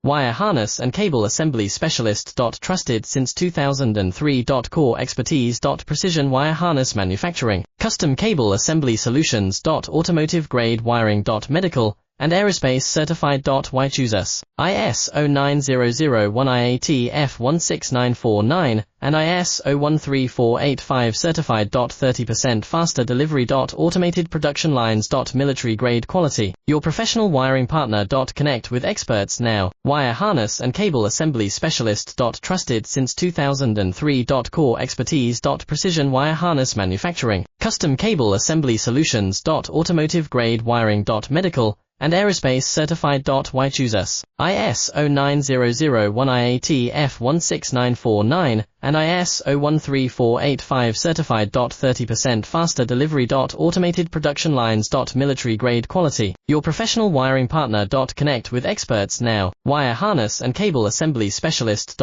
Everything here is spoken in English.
Wire harness and cable assembly specialist. Trusted since 2003. Core expertise. Precision wire harness manufacturing, custom cable assembly solutions. Automotive grade wiring. Medical and aerospace certified. Why choose us? ISO9001 IAT F16949 and ISO13485 Certified. 30% faster delivery. Automated production lines. Military grade quality. Your professional wiring partner. Connect with experts now. Wire harness and cable assembly specialist. Trusted since 2003. Core expertise. Precision wire harness manufacturing, custom cable assembly solutions. Automotive grade wiring. Medical and aerospace certified. Why choose us? ISO9001 IAT F16949 and ISO13485 Certified. 30% faster delivery. Automated production lines. Military grade quality. Your professional wiring partner. Connect with experts now. Wire harness and cable assembly specialist.